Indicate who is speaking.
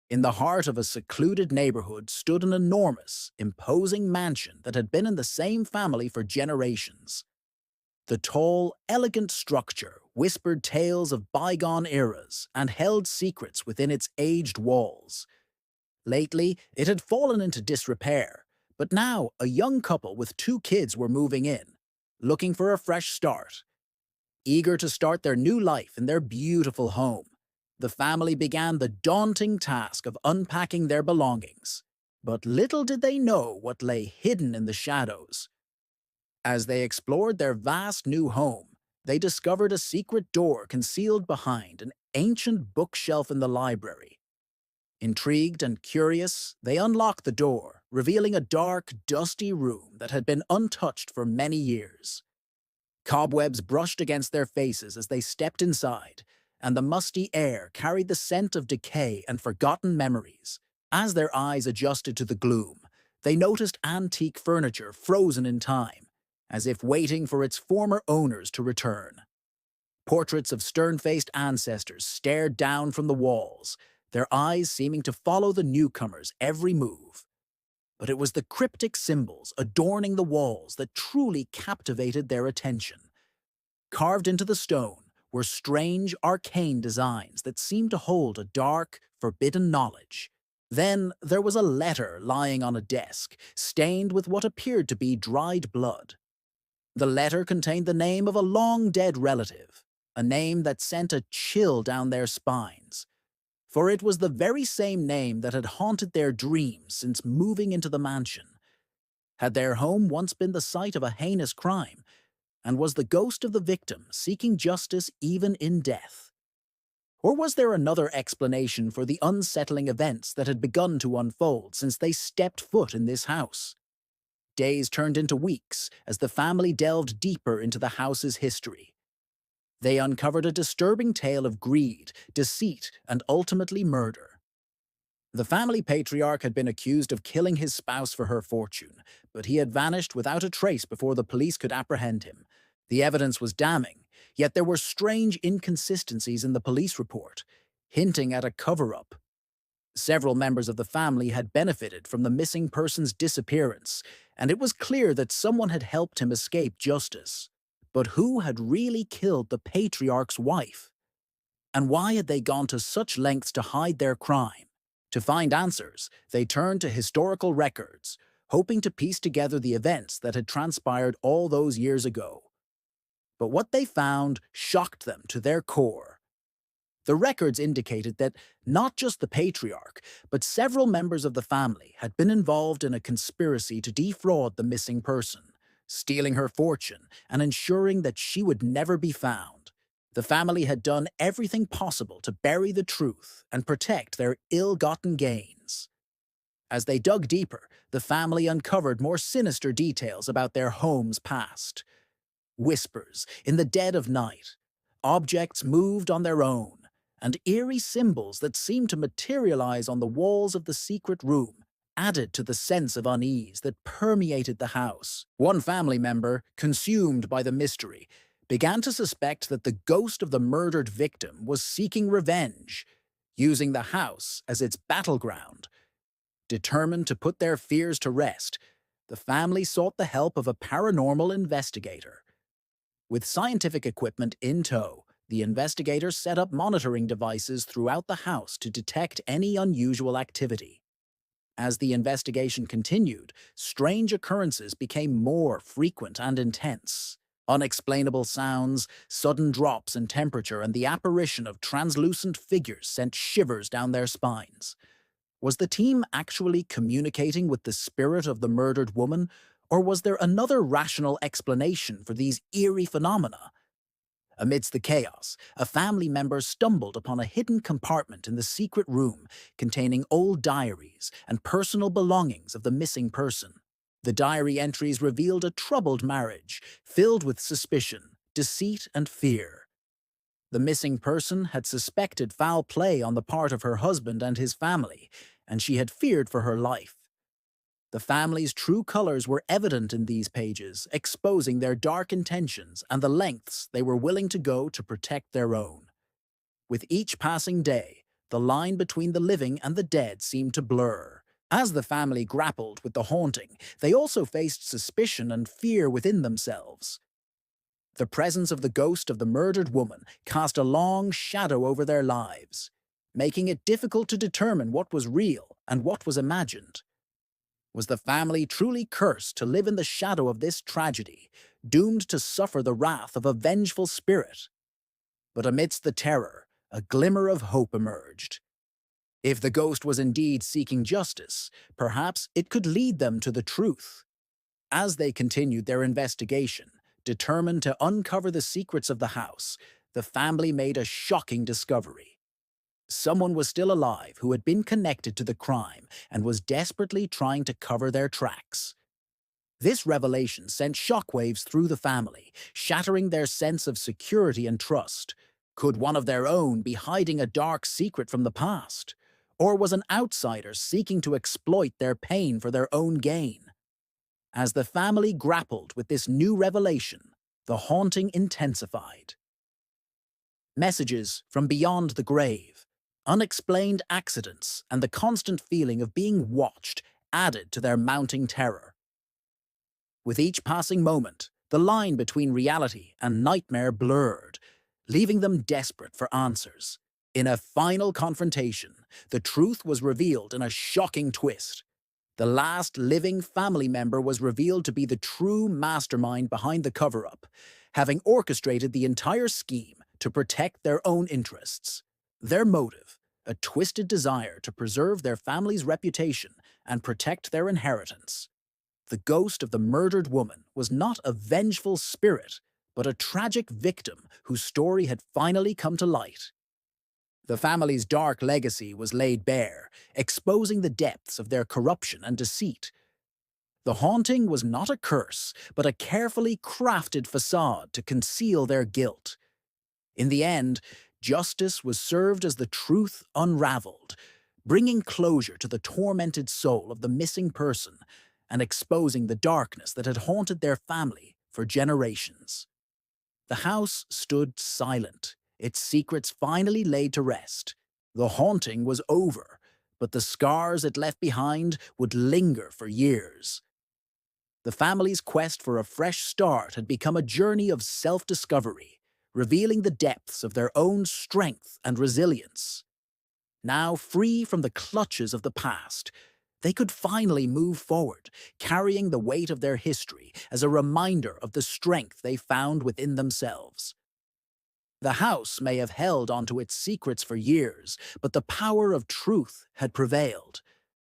Speaker 1: In the heart of a secluded neighborhood stood an enormous, imposing mansion that had been in the same family for generations. The tall, elegant structure whispered tales of bygone eras and held secrets within its aged walls. Lately, it had fallen into disrepair, but now a young couple with two kids were moving in, looking for a fresh start. Eager to start their new life in their beautiful home, the family began the daunting task of unpacking their belongings. But little did they know what lay hidden in the shadows. As they explored their vast new home, they discovered a secret door concealed behind an ancient bookshelf in the library. Intrigued and curious, they unlocked the door, revealing a dark, dusty room that had been untouched for many years. Cobwebs brushed against their faces as they stepped inside, and the musty air carried the scent of decay and forgotten memories. As their eyes adjusted to the gloom, they noticed antique furniture frozen in time, as if waiting for its former owners to return. Portraits of stern-faced ancestors stared down from the walls, their eyes seeming to follow the newcomer's every move. But it was the cryptic symbols adorning the walls that truly captivated their attention. Carved into the stone were strange, arcane designs that seemed to hold a dark, forbidden knowledge. Then there was a letter lying on a desk, stained with what appeared to be dried blood. The letter contained the name of a long-dead relative, a name that sent a chill down their spines. For it was the very same name that had haunted their dreams since moving into the mansion. Had their home once been the site of a heinous crime? And was the ghost of the victim seeking justice even in death? Or was there another explanation for the unsettling events that had begun to unfold since they stepped foot in this house? Days turned into weeks as the family delved deeper into the house's history. They uncovered a disturbing tale of greed, deceit, and ultimately murder. The family patriarch had been accused of killing his spouse for her fortune, but he had vanished without a trace before the police could apprehend him. The evidence was damning, yet there were strange inconsistencies in the police report, hinting at a cover-up. Several members of the family had benefited from the missing person's disappearance, and it was clear that someone had helped him escape justice. But who had really killed the patriarch's wife? And why had they gone to such lengths to hide their crime? To find answers, they turned to historical records, hoping to piece together the events that had transpired all those years ago. But what they found shocked them to their core. The records indicated that not just the patriarch, but several members of the family had been involved in a conspiracy to defraud the missing person, stealing her fortune and ensuring that she would never be found. The family had done everything possible to bury the truth and protect their ill-gotten gains. As they dug deeper, the family uncovered more sinister details about their home's past. Whispers in the dead of night, objects moved on their own, and eerie symbols that seemed to materialize on the walls of the secret room added to the sense of unease that permeated the house. One family member, consumed by the mystery, began to suspect that the ghost of the murdered victim was seeking revenge, using the house as its battleground. Determined to put their fears to rest, the family sought the help of a paranormal investigator. With scientific equipment in tow, the investigators set up monitoring devices throughout the house to detect any unusual activity. As the investigation continued, strange occurrences became more frequent and intense. Unexplainable sounds, sudden drops in temperature, and the apparition of translucent figures sent shivers down their spines. Was the team actually communicating with the spirit of the murdered woman, or was there another rational explanation for these eerie phenomena? Amidst the chaos, a family member stumbled upon a hidden compartment in the secret room containing old diaries and personal belongings of the missing person. The diary entries revealed a troubled marriage, filled with suspicion, deceit, and fear. The missing person had suspected foul play on the part of her husband and his family, and she had feared for her life. The family's true colors were evident in these pages, exposing their dark intentions and the lengths they were willing to go to protect their own. With each passing day, the line between the living and the dead seemed to blur. As the family grappled with the haunting, they also faced suspicion and fear within themselves. The presence of the ghost of the murdered woman cast a long shadow over their lives, making it difficult to determine what was real and what was imagined. Was the family truly cursed to live in the shadow of this tragedy, doomed to suffer the wrath of a vengeful spirit? But amidst the terror, a glimmer of hope emerged. If the ghost was indeed seeking justice, perhaps it could lead them to the truth. As they continued their investigation, determined to uncover the secrets of the house, the family made a shocking discovery. Someone was still alive who had been connected to the crime and was desperately trying to cover their tracks. This revelation sent shockwaves through the family, shattering their sense of security and trust. Could one of their own be hiding a dark secret from the past? Or was an outsider seeking to exploit their pain for their own gain? As the family grappled with this new revelation, the haunting intensified. Messages from beyond the grave, unexplained accidents, and the constant feeling of being watched added to their mounting terror. With each passing moment, the line between reality and nightmare blurred, leaving them desperate for answers. In a final confrontation, the truth was revealed in a shocking twist. The last living family member was revealed to be the true mastermind behind the cover-up, having orchestrated the entire scheme to protect their own interests. Their motive, a twisted desire to preserve their family's reputation and protect their inheritance. The ghost of the murdered woman was not a vengeful spirit, but a tragic victim whose story had finally come to light. The family's dark legacy was laid bare, exposing the depths of their corruption and deceit. The haunting was not a curse, but a carefully crafted facade to conceal their guilt. In the end, justice was served as the truth unraveled, bringing closure to the tormented soul of the missing person and exposing the darkness that had haunted their family for generations. The house stood silent, its secrets finally laid to rest. The haunting was over, but the scars it left behind would linger for years. The family's quest for a fresh start had become a journey of self-discovery, revealing the depths of their own strength and resilience. Now free from the clutches of the past, they could finally move forward, carrying the weight of their history as a reminder of the strength they found within themselves. The house may have held onto its secrets for years, but the power of truth had prevailed,